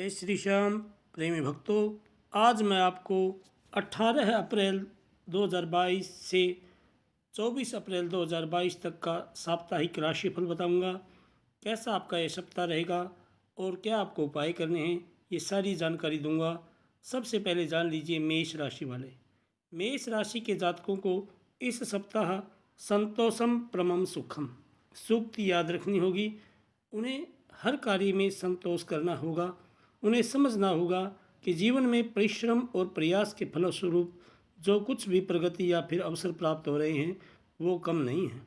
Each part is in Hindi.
जय श्री श्याम प्रेमी भक्तों। आज मैं आपको 18 अप्रैल 2022 से 24 अप्रैल 2022 तक का साप्ताहिक राशिफल बताऊंगा। कैसा आपका यह सप्ताह रहेगा और क्या आपको उपाय करने हैं, ये सारी जानकारी दूंगा। सबसे पहले जान लीजिए मेष राशि वाले। मेष राशि के जातकों को इस सप्ताह संतोषम परमम सुखम सूक्ति याद रखनी होगी। उन्हें हर कार्य में संतोष करना होगा। उन्हें समझना होगा कि जीवन में परिश्रम और प्रयास के फलस्वरूप जो कुछ भी प्रगति या फिर अवसर प्राप्त हो रहे हैं वो कम नहीं है।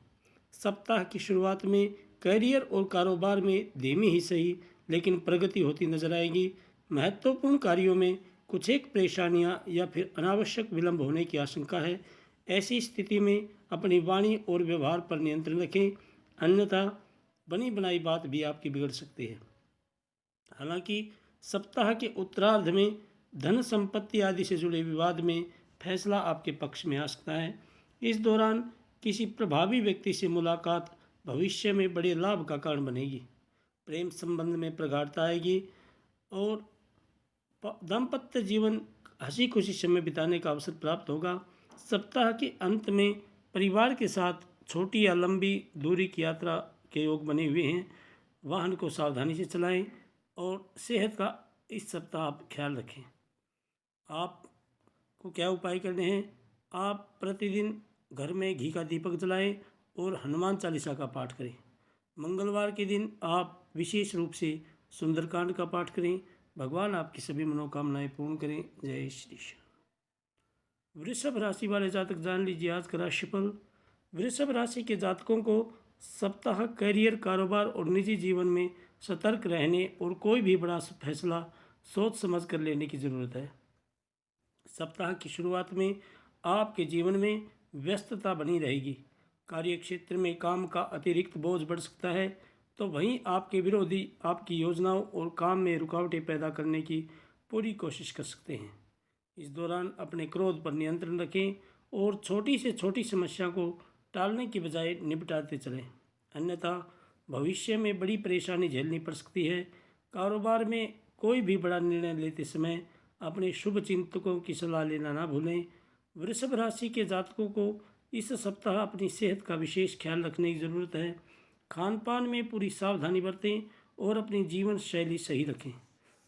सप्ताह की शुरुआत में करियर और कारोबार में धीमी ही सही लेकिन प्रगति होती नजर आएगी। महत्वपूर्ण कार्यों में कुछ एक परेशानियां या फिर अनावश्यक विलंब होने की आशंका है। ऐसी स्थिति में अपनी वाणी और व्यवहार पर नियंत्रण रखें, अन्यथा बनी बनाई बात भी आपकी बिगड़ सकती है। हालांकि सप्ताह के उत्तरार्ध में धन संपत्ति आदि से जुड़े विवाद में फैसला आपके पक्ष में आ सकता है। इस दौरान किसी प्रभावी व्यक्ति से मुलाकात भविष्य में बड़े लाभ का कारण बनेगी। प्रेम संबंध में प्रगाढ़ता आएगी और दाम्पत्य जीवन हंसी खुशी समय बिताने का अवसर प्राप्त होगा। सप्ताह के अंत में परिवार के साथ छोटी या लंबी दूरी की यात्रा के योग बने हुए हैं। वाहन को सावधानी से चलाएं और सेहत का इस सप्ताह आप ख्याल रखें। आपको क्या उपाय करने हैं? आप प्रतिदिन घर में घी का दीपक जलाएं और हनुमान चालीसा का पाठ करें। मंगलवार के दिन आप विशेष रूप से सुंदरकांड का पाठ करें। भगवान आपकी सभी मनोकामनाएं पूर्ण करें। जय श्री श्याम। वृषभ राशि वाले जातक जान लीजिए आज का राशिफल। वृषभ राशि के जातकों को सप्ताह करियर, कारोबार और निजी जीवन में सतर्क रहने और कोई भी बड़ा फैसला सोच समझ कर लेने की ज़रूरत है। सप्ताह की शुरुआत में आपके जीवन में व्यस्तता बनी रहेगी। कार्य क्षेत्र में काम का अतिरिक्त बोझ बढ़ सकता है, तो वहीं आपके विरोधी आपकी योजनाओं और काम में रुकावटें पैदा करने की पूरी कोशिश कर सकते हैं। इस दौरान अपने क्रोध पर नियंत्रण रखें और छोटी से छोटी समस्या को टालने की बजाय निपटाते चलें, अन्यथा भविष्य में बड़ी परेशानी झेलनी पड़ सकती है। कारोबार में कोई भी बड़ा निर्णय लेते समय अपने शुभ चिंतकों की सलाह लेना ना भूलें। वृषभ राशि के जातकों को इस सप्ताह अपनी सेहत का विशेष ख्याल रखने की ज़रूरत है। खान पान में पूरी सावधानी बरतें और अपनी जीवन शैली सही रखें।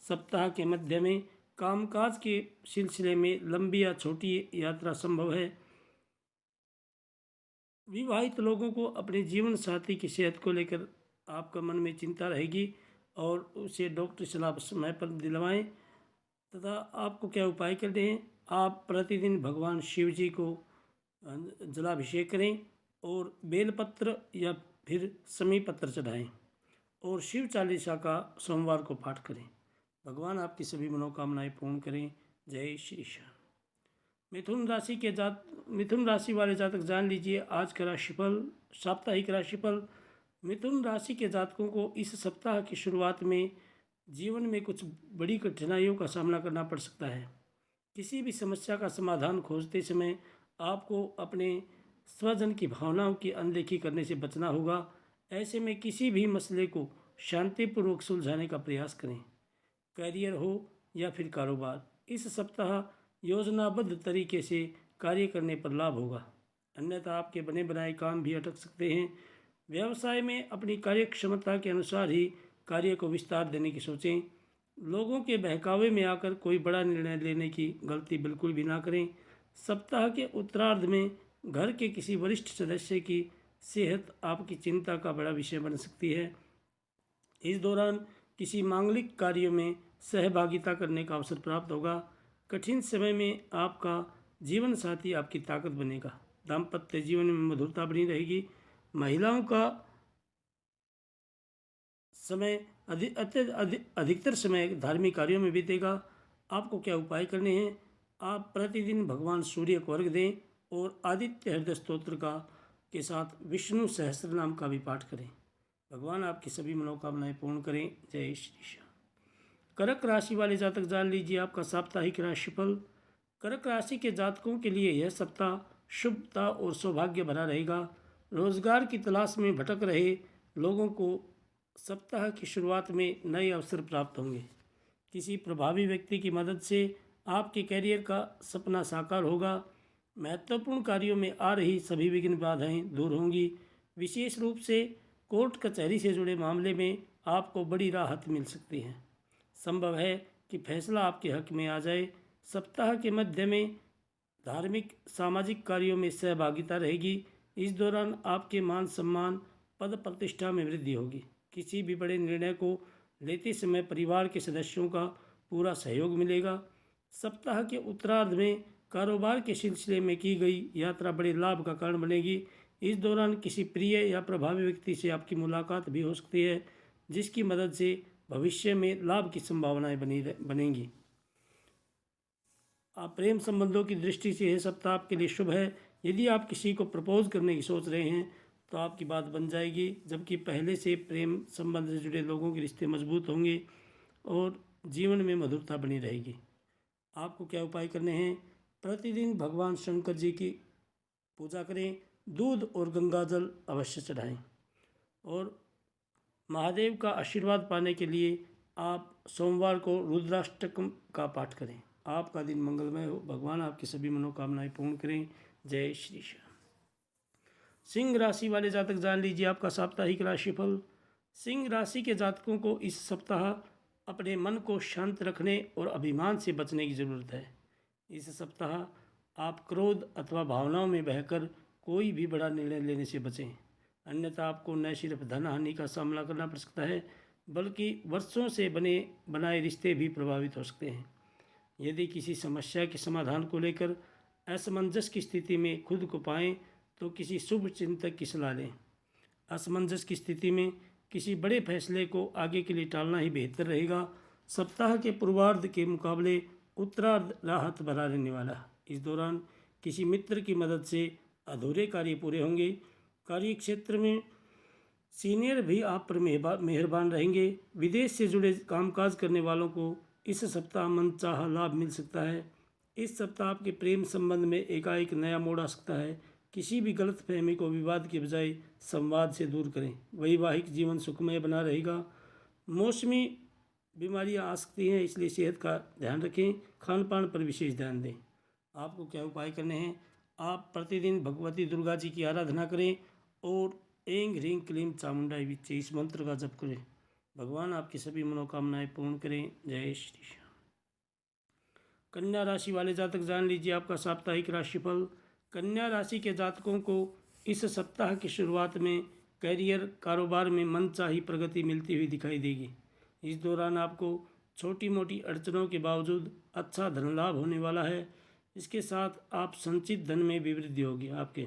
सप्ताह के मध्य में कामकाज के सिलसिले में लंबी या छोटी यात्रा संभव है। विवाहित लोगों को अपने जीवन साथी की सेहत को लेकर आपका मन में चिंता रहेगी और उसे डॉक्टर सलाह समय पर दिलवाएं। तथा आपको क्या उपाय करने हैं? आप प्रतिदिन भगवान शिव जी को जलाभिषेक करें और बेलपत्र या फिर समी पत्र चढ़ाएं और शिव चालीसा का सोमवार को पाठ करें। भगवान आपकी सभी मनोकामनाएं पूर्ण करें। जय श्री श्याम। मिथुन राशि वाले जातक जान लीजिए आज का राशिफल, साप्ताहिक राशिफल। मिथुन राशि के जातकों को इस सप्ताह की शुरुआत में जीवन में कुछ बड़ी कठिनाइयों का सामना करना पड़ सकता है। किसी भी समस्या का समाधान खोजते समय आपको अपने स्वजन की भावनाओं की अनदेखी करने से बचना होगा। ऐसे में किसी भी मसले को शांतिपूर्वक सुलझाने का प्रयास करें। करियर हो या फिर कारोबार, इस सप्ताह योजनाबद्ध तरीके से कार्य करने पर लाभ होगा, अन्यथा आपके बने बनाए काम भी अटक सकते हैं। व्यवसाय में अपनी कार्य क्षमता के अनुसार ही कार्य को विस्तार देने की सोचें। लोगों के बहकावे में आकर कोई बड़ा निर्णय लेने की गलती बिल्कुल भी ना करें। सप्ताह के उत्तरार्ध में घर के किसी वरिष्ठ सदस्य की सेहत आपकी चिंता का बड़ा विषय बन सकती है। इस दौरान किसी मांगलिक कार्यों में सहभागिता करने का अवसर प्राप्त होगा। कठिन समय में आपका जीवन साथी आपकी ताकत बनेगा। दाम्पत्य जीवन में मधुरता बनी रहेगी। महिलाओं का समय अधिकतर समय धार्मिक कार्यों में बीतेगा। आपको क्या उपाय करने हैं? आप प्रतिदिन भगवान सूर्य को अर्घ्य दें और आदित्य हृदय स्तोत्र का के साथ विष्णु सहस्त्र नाम का भी पाठ करें। भगवान आपकी सभी मनोकामनाएं पूर्ण करें। जय श्री श्याम। कर्क राशि वाले जातक जान लीजिए आपका साप्ताहिक राशिफल। कर्क राशि के जातकों के लिए यह सप्ताह शुभता और सौभाग्य भरा रहेगा। रोजगार की तलाश में भटक रहे लोगों को सप्ताह की शुरुआत में नए अवसर प्राप्त होंगे। किसी प्रभावी व्यक्ति की मदद से आपके कैरियर का सपना साकार होगा। महत्वपूर्ण कार्यों में आ रही सभी विघ्न बाधाएं दूर होंगी। विशेष रूप से कोर्ट कचहरी से जुड़े मामले में आपको बड़ी राहत मिल सकती है। संभव है कि फैसला आपके हक में आ जाए। सप्ताह के मध्य में धार्मिक सामाजिक कार्यों में सहभागिता रहेगी। इस दौरान आपके मान सम्मान पद प्रतिष्ठा में वृद्धि होगी। किसी भी बड़े निर्णय को लेते समय परिवार के सदस्यों का पूरा सहयोग मिलेगा। सप्ताह के उत्तरार्ध में कारोबार के सिलसिले में की गई यात्रा बड़े लाभ का कारण बनेगी। इस दौरान किसी प्रिय या प्रभावी व्यक्ति से आपकी मुलाकात भी हो सकती है, जिसकी मदद से भविष्य में लाभ की संभावनाएं बनेंगी। आप प्रेम संबंधों की दृष्टि से यह सप्ताह आपके लिए शुभ है। यदि आप किसी को प्रपोज करने की सोच रहे हैं तो आपकी बात बन जाएगी, जबकि पहले से प्रेम संबंध से जुड़े लोगों के रिश्ते मजबूत होंगे और जीवन में मधुरता बनी रहेगी। आपको क्या उपाय करने हैं? प्रतिदिन भगवान शंकर जी की पूजा करें, दूध और गंगा जल अवश्य चढ़ाएं और महादेव का आशीर्वाद पाने के लिए आप सोमवार को रुद्राष्टकम का पाठ करें। आपका दिन मंगलमय हो। भगवान आपकी सभी मनोकामनाएं पूर्ण करें। जय श्री श्याम। सिंह राशि वाले जातक जान लीजिए आपका साप्ताहिक राशिफल। सिंह राशि के जातकों को इस सप्ताह अपने मन को शांत रखने और अभिमान से बचने की ज़रूरत है। इस सप्ताह आप क्रोध अथवा भावनाओं में बहकर कोई भी बड़ा निर्णय लेने से बचें, अन्यथा आपको न सिर्फ धन हानि का सामना करना पड़ सकता है, बल्कि वर्षों से बनाए रिश्ते भी प्रभावित हो सकते हैं। यदि किसी समस्या के समाधान को लेकर असमंजस की स्थिति में खुद को पाएं तो किसी शुभ चिंतक की सलाह लें। असमंजस की स्थिति में किसी बड़े फैसले को आगे के लिए टालना ही बेहतर रहेगा। सप्ताह के पूर्वार्ध के मुकाबले उत्तरार्ध राहत भरा रहने वाला। इस दौरान किसी मित्र की मदद से अधूरे कार्य पूरे होंगे। कार्य क्षेत्र में सीनियर भी आप पर मेहरबान रहेंगे। विदेश से जुड़े कामकाज करने वालों को इस सप्ताह मनचाहा लाभ मिल सकता है। इस सप्ताह आपके प्रेम संबंध में एकाएक नया मोड़ आ सकता है। किसी भी गलतफहमी को विवाद के बजाय संवाद से दूर करें। वैवाहिक जीवन सुखमय बना रहेगा। मौसमी बीमारियां आ सकती हैं, इसलिए सेहत का ध्यान रखें। खान पान पर विशेष ध्यान दें। आपको क्या उपाय करने हैं? आप प्रतिदिन भगवती दुर्गा जी की आराधना करें और ऐं ह्रीं क्लीं चामुंडाई विच्चे इस मंत्र का जप करें। भगवान आपकी सभी मनोकामनाएं पूर्ण करें। जय श्री श्याम। कन्या राशि वाले जातक जान लीजिए आपका साप्ताहिक राशिफल। कन्या राशि के जातकों को इस सप्ताह की शुरुआत में करियर कारोबार में मनचाही प्रगति मिलती हुई दिखाई देगी। इस दौरान आपको छोटी मोटी अड़चनों के बावजूद अच्छा धन लाभ होने वाला है। इसके साथ आप संचित धन में भी वृद्धि होगी। आपके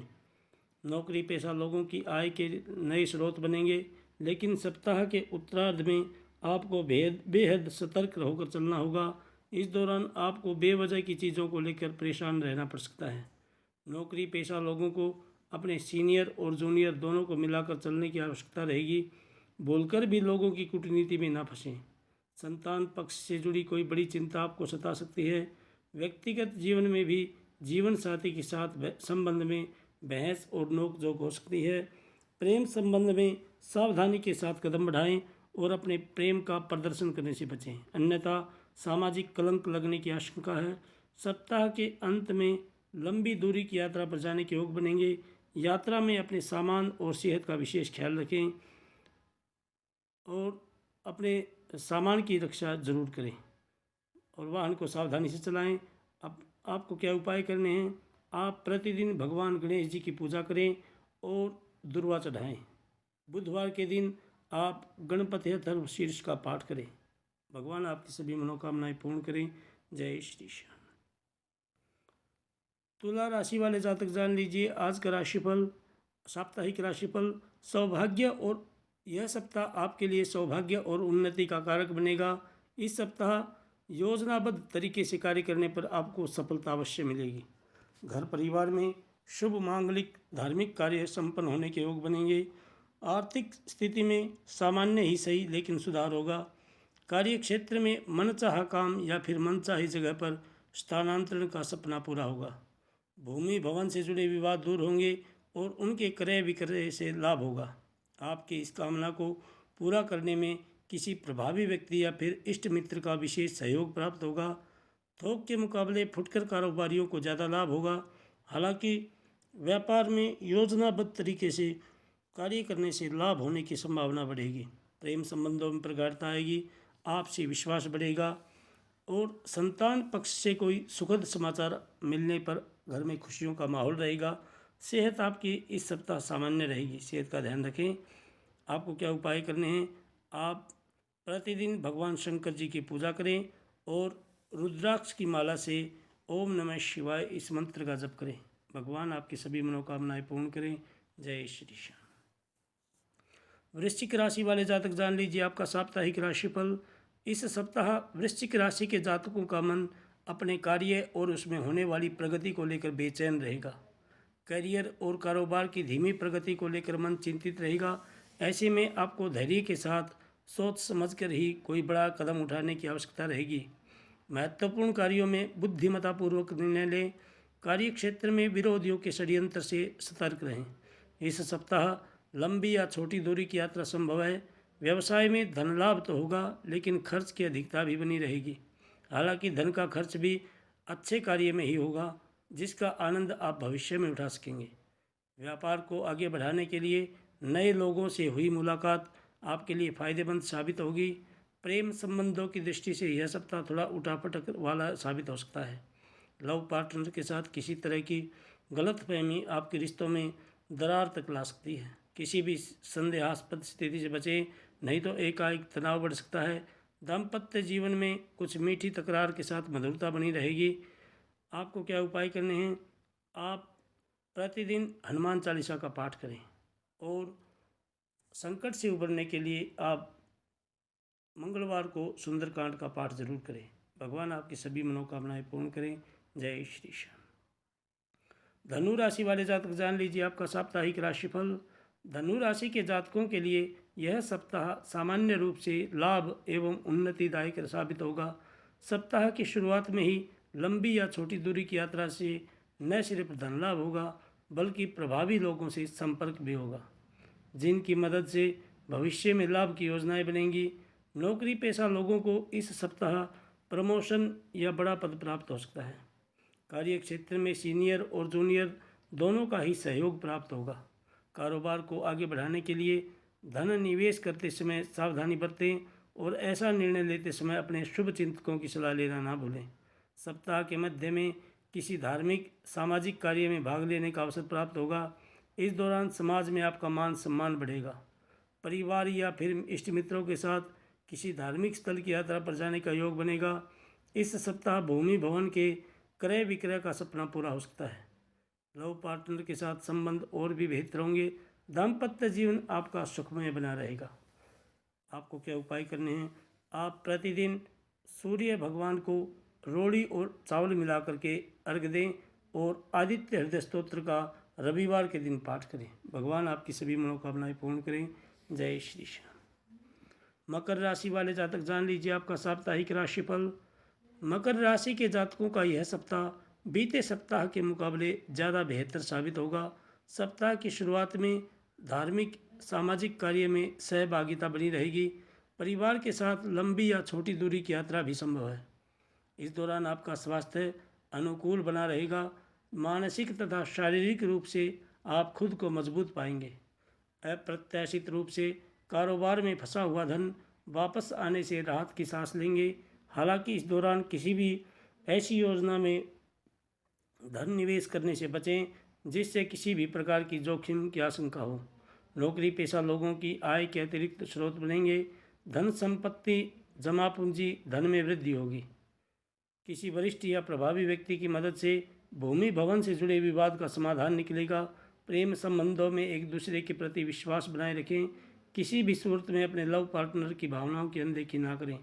नौकरी पेशा लोगों की आय के नए स्रोत बनेंगे, लेकिन सप्ताह के उत्तरार्ध में आपको बेहद सतर्क होकर चलना होगा। इस दौरान आपको बेवजह की चीज़ों को लेकर परेशान रहना पड़ सकता है। नौकरी पेशा लोगों को अपने सीनियर और जूनियर दोनों को मिलाकर चलने की आवश्यकता रहेगी। बोलकर भी लोगों की कूटनीति में ना फंसें। संतान पक्ष से जुड़ी कोई बड़ी चिंता आपको सता सकती है। व्यक्तिगत जीवन में भी जीवन साथी के साथ संबंध में बहस और नोकझोंक हो सकती है। प्रेम संबंध में सावधानी के साथ कदम बढ़ाएं और अपने प्रेम का प्रदर्शन करने से बचें, अन्यथा सामाजिक कलंक लगने की आशंका है। सप्ताह के अंत में लंबी दूरी की यात्रा पर जाने के योग बनेंगे। यात्रा में अपने सामान और सेहत का विशेष ख्याल रखें और अपने सामान की रक्षा जरूर करें और वाहन को सावधानी से चलाएं। अब आपको क्या उपाय करने हैं? आप प्रतिदिन भगवान गणेश जी की पूजा करें और दुर्वा चढ़ाएं। बुधवार के दिन आप गणपति अथर्व शीर्ष का पाठ करें। भगवान आपकी सभी मनोकामनाएं पूर्ण करें। जय श्री श्याम। तुला राशि वाले जातक जान लीजिए आज का राशिफल, साप्ताहिक राशिफल। सौभाग्य और यह सप्ताह आपके लिए सौभाग्य और उन्नति का कारक बनेगा। इस सप्ताह योजनाबद्ध तरीके से कार्य करने पर आपको सफलता अवश्य मिलेगी। घर परिवार में शुभ मांगलिक धार्मिक कार्य संपन्न होने के योग बनेंगे। आर्थिक स्थिति में सामान्य ही सही लेकिन सुधार होगा। कार्य क्षेत्र में मनचाहा काम या फिर मनचाही जगह पर स्थानांतरण का सपना पूरा होगा। भूमि भवन से जुड़े विवाद दूर होंगे और उनके क्रय विक्रय से लाभ होगा। आपकी इस कामना को पूरा करने में किसी प्रभावी व्यक्ति या फिर इष्ट मित्र का विशेष सहयोग प्राप्त होगा। थोक के मुकाबले फुटकर कारोबारियों को ज़्यादा लाभ होगा। हालांकि व्यापार में योजनाबद्ध तरीके से कार्य करने से लाभ होने की संभावना बढ़ेगी। प्रेम संबंधों में प्रगाढ़ता आएगी, आपसी विश्वास बढ़ेगा और संतान पक्ष से कोई सुखद समाचार मिलने पर घर में खुशियों का माहौल रहेगा। सेहत आपकी इस सप्ताह सामान्य रहेगी, सेहत का ध्यान रखें। आपको क्या उपाय करने हैं? आप प्रतिदिन भगवान शंकर जी की पूजा करें और रुद्राक्ष की माला से ओम नमः शिवाय इस मंत्र का जप करें। भगवान आपकी सभी मनोकामनाएं पूर्ण करें। जय श्री श्याम। वृश्चिक राशि वाले जातक जान लीजिए आपका साप्ताहिक राशिफल। इस सप्ताह वृश्चिक राशि के जातकों का मन अपने कार्य और उसमें होने वाली प्रगति को लेकर बेचैन रहेगा। करियर और कारोबार की धीमी प्रगति को लेकर मन चिंतित रहेगा। ऐसे में आपको धैर्य के साथ सोच समझकर ही कोई बड़ा कदम उठाने की आवश्यकता रहेगी। महत्वपूर्ण कार्यों में बुद्धिमत्तापूर्वक निर्णय लें। कार्य क्षेत्र में विरोधियों के षड्यंत्र से सतर्क रहें। इस सप्ताह लंबी या छोटी दूरी की यात्रा संभव है। व्यवसाय में धन लाभ तो होगा, लेकिन खर्च की अधिकता भी बनी रहेगी। हालांकि धन का खर्च भी अच्छे कार्य में ही होगा, जिसका आनंद आप भविष्य में उठा सकेंगे। व्यापार को आगे बढ़ाने के लिए नए लोगों से हुई मुलाकात आपके लिए फ़ायदेमंद साबित होगी। प्रेम संबंधों की दृष्टि से यह सप्ताह थोड़ा उठापटक वाला साबित हो सकता है। लव पार्टनर के साथ किसी तरह की गलतफहमी आपके रिश्तों में दरार तक ला सकती है। किसी भी संदेहास्पद स्थिति से बचें, नहीं तो एकाएक तनाव बढ़ सकता है। दाम्पत्य जीवन में कुछ मीठी तकरार के साथ मधुरता बनी रहेगी। आपको क्या उपाय करने हैं? आप प्रतिदिन हनुमान चालीसा का पाठ करें और संकट से उबरने के लिए आप मंगलवार को सुंदरकांड का पाठ जरूर करें। भगवान आपकी सभी मनोकामनाएं पूर्ण करें। जय श्री श्याम। धनु राशि वाले जातक जान लीजिए आपका साप्ताहिक राशिफल। धनु राशि के जातकों के लिए यह सप्ताह सामान्य रूप से लाभ एवं उन्नतिदायक साबित होगा। सप्ताह की शुरुआत में ही लंबी या छोटी दूरी की यात्रा से न सिर्फ धन लाभ होगा, बल्कि प्रभावी लोगों से संपर्क भी होगा, जिनकी मदद से भविष्य में लाभ की योजनाएं बनेंगी। नौकरी पेशा लोगों को इस सप्ताह प्रमोशन या बड़ा पद प्राप्त हो सकता है। कार्य क्षेत्र में सीनियर और जूनियर दोनों का ही सहयोग प्राप्त होगा। कारोबार को आगे बढ़ाने के लिए धन निवेश करते समय सावधानी बरतें और ऐसा निर्णय लेते समय अपने शुभ चिंतकों की सलाह लेना ना भूलें। सप्ताह के मध्य में किसी धार्मिक सामाजिक कार्य में भाग लेने का अवसर प्राप्त होगा। इस दौरान समाज में आपका मान सम्मान बढ़ेगा। परिवार या फिर इष्ट मित्रों के साथ किसी धार्मिक स्थल की यात्रा पर जाने का योग बनेगा। इस सप्ताह भूमि भवन के क्रय विक्रय का सपना पूरा हो सकता है। लव पार्टनर के साथ संबंध और भी बेहतर होंगे। दाम्पत्य जीवन आपका सुखमय बना रहेगा। आपको क्या उपाय करने हैं? आप प्रतिदिन सूर्य भगवान को रोड़ी और चावल मिला करके अर्घ दें और आदित्य हृदय स्तोत्र का रविवार के दिन पाठ करें। भगवान आपकी सभी मनोकामनाएं पूर्ण करें। जय श्री श्याम। मकर राशि वाले जातक जान लीजिए आपका साप्ताहिक राशिफल। मकर राशि के जातकों का यह सप्ताह बीते सप्ताह के मुकाबले ज़्यादा बेहतर साबित होगा। सप्ताह की शुरुआत में धार्मिक सामाजिक कार्य में सहभागिता बनी रहेगी। परिवार के साथ लंबी या छोटी दूरी की यात्रा भी संभव है। इस दौरान आपका स्वास्थ्य अनुकूल बना रहेगा। मानसिक तथा शारीरिक रूप से आप खुद को मजबूत पाएंगे। अप्रत्याशित रूप से कारोबार में फंसा हुआ धन वापस आने से राहत की सांस लेंगे। हालांकि इस दौरान किसी भी ऐसी योजना में धन निवेश करने से बचें जिससे किसी भी प्रकार की जोखिम की आशंका हो। नौकरी पेशा लोगों की आय के अतिरिक्त स्रोत बनेंगे। धन संपत्ति जमा पूंजी धन में वृद्धि होगी। किसी वरिष्ठ या प्रभावी व्यक्ति की मदद से भूमि भवन से जुड़े विवाद का समाधान निकलेगा। प्रेम संबंधों में एक दूसरे के प्रति विश्वास बनाए रखें। किसी भी सूरत में अपने लव पार्टनर की भावनाओं की अनदेखी ना करें।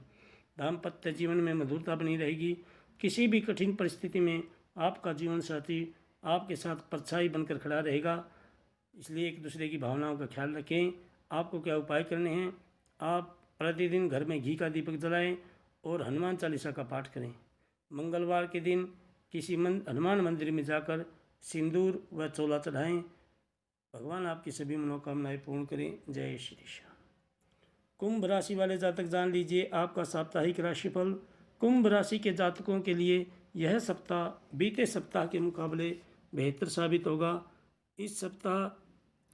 दाम्पत्य जीवन में मधुरता बनी रहेगी। किसी भी कठिन परिस्थिति में आपका जीवन साथी आपके साथ परछाई बनकर खड़ा रहेगा, इसलिए एक दूसरे की भावनाओं का ख्याल रखें। आपको क्या उपाय करने हैं? आप प्रतिदिन घर में घी का दीपक जलाएं और हनुमान चालीसा का पाठ करें। मंगलवार के दिन किसी हनुमान मंदिर में जाकर सिंदूर व चोला चढ़ाएं। भगवान आपकी सभी मनोकामनाएं पूर्ण करें। जय श्री श्याम। कुंभ राशि वाले जातक जान लीजिए आपका साप्ताहिक राशिफल। कुंभ राशि के जातकों के लिए यह सप्ताह बीते सप्ताह के मुकाबले बेहतर साबित होगा। इस सप्ताह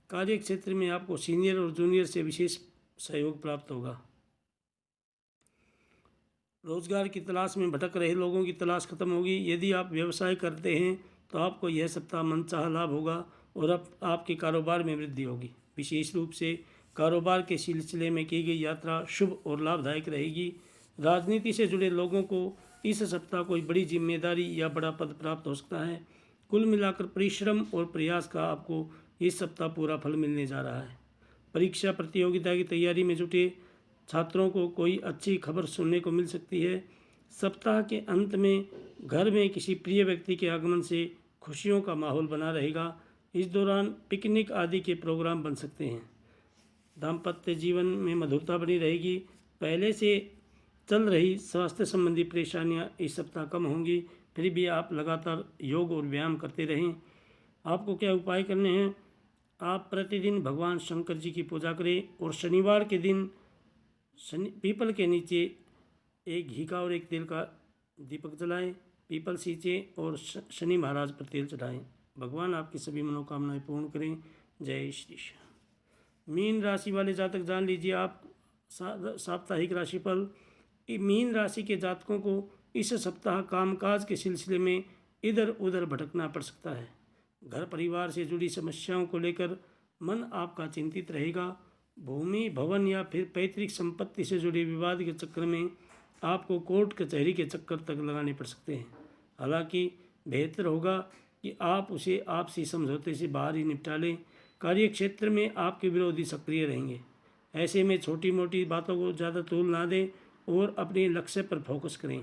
कार्य क्षेत्र में आपको सीनियर और जूनियर से विशेष सहयोग प्राप्त होगा। रोजगार की तलाश में भटक रहे लोगों की तलाश खत्म होगी। यदि आप व्यवसाय करते हैं तो आपको यह सप्ताह मनचाहा लाभ होगा और अब आपके कारोबार में वृद्धि होगी। विशेष रूप से कारोबार के सिलसिले में की गई यात्रा शुभ और लाभदायक रहेगी। राजनीति से जुड़े लोगों को इस सप्ताह कोई बड़ी जिम्मेदारी या बड़ा पद प्राप्त हो सकता है। कुल मिलाकर परिश्रम और प्रयास का आपको इस सप्ताह पूरा फल मिलने जा रहा है। परीक्षा प्रतियोगिता की तैयारी में जुटे छात्रों को कोई अच्छी खबर सुनने को मिल सकती है। सप्ताह के अंत में घर में किसी प्रिय व्यक्ति के आगमन से खुशियों का माहौल बना रहेगा। इस दौरान पिकनिक आदि के प्रोग्राम बन सकते हैं। दाम्पत्य जीवन में मधुरता बनी रहेगी। पहले से चल रही स्वास्थ्य संबंधी परेशानियां इस सप्ताह कम होंगी। फिर भी आप लगातार योग और व्यायाम करते रहें। आपको क्या उपाय करने हैं? आप प्रतिदिन भगवान शंकर जी की पूजा करें और शनिवार के दिन पीपल के नीचे एक घी का और एक तेल का दीपक जलाएं, पीपल सींचें और शनि महाराज पर तेल चढ़ाएं। भगवान आपकी सभी मनोकामनाएं पूर्ण करें। जय श्री श्याम। मीन राशि वाले जातक जान लीजिए आप साप्ताहिक राशिफल। मीन राशि के जातकों को इस सप्ताह कामकाज के सिलसिले में इधर उधर भटकना पड़ सकता है। घर परिवार से जुड़ी समस्याओं को लेकर मन आपका चिंतित रहेगा। भूमि भवन या फिर पैतृक संपत्ति से जुड़े विवाद के चक्कर में आपको कोर्ट कचहरी के चक्कर तक लगाने पड़ सकते हैं। हालांकि बेहतर होगा कि आप उसे आपसी समझौते से बाहर ही निपटा लें। कार्य क्षेत्र में आपके विरोधी सक्रिय रहेंगे। ऐसे में छोटी मोटी बातों को ज़्यादा तूल ना दें और अपने लक्ष्य पर फोकस करें।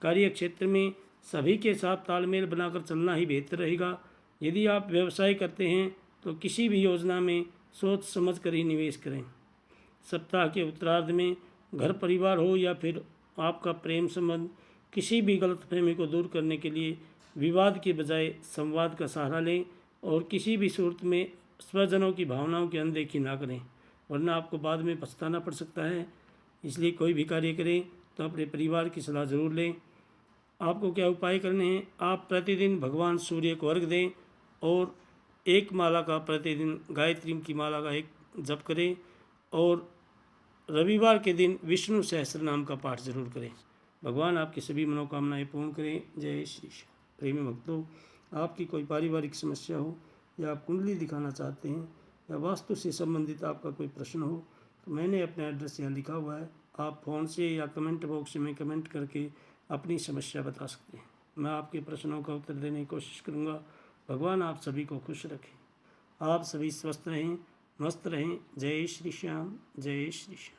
कार्य क्षेत्र में सभी के साथ तालमेल बनाकर चलना ही बेहतर रहेगा। यदि आप व्यवसाय करते हैं तो किसी भी योजना में सोच समझ कर ही निवेश करें। सप्ताह के उत्तरार्ध में घर परिवार हो या फिर आपका प्रेम संबंध, किसी भी गलतफहमी को दूर करने के लिए विवाद के बजाय संवाद का सहारा लें और किसी भी सूरत में स्वजनों की भावनाओं की अनदेखी ना करें, वरना आपको बाद में पछताना पड़ सकता है। इसलिए कोई भी कार्य करें तो अपने परिवार की सलाह जरूर लें। आपको क्या उपाय करने हैं? आप प्रतिदिन भगवान सूर्य को अर्घ दें और एक माला का प्रतिदिन गायत्री की माला का एक जप करें और रविवार के दिन विष्णु सहस्त्र नाम का पाठ जरूर करें। भगवान आपकी सभी मनोकामनाएं पूर्ण करें। जय श्री श्याम। प्रेमी भक्तों, आपकी कोई पारिवारिक समस्या हो या आप कुंडली दिखाना चाहते हैं या वास्तु से संबंधित आपका कोई प्रश्न हो तो मैंने अपना एड्रेस यहाँ लिखा हुआ है। आप फ़ोन से या कमेंट बॉक्स में कमेंट करके अपनी समस्या बता सकते हैं। मैं आपके प्रश्नों का उत्तर देने की कोशिश करूँगा। भगवान आप सभी को खुश रखें। आप सभी स्वस्थ रहें, मस्त रहें। जय श्री श्याम। जय श्री श्याम।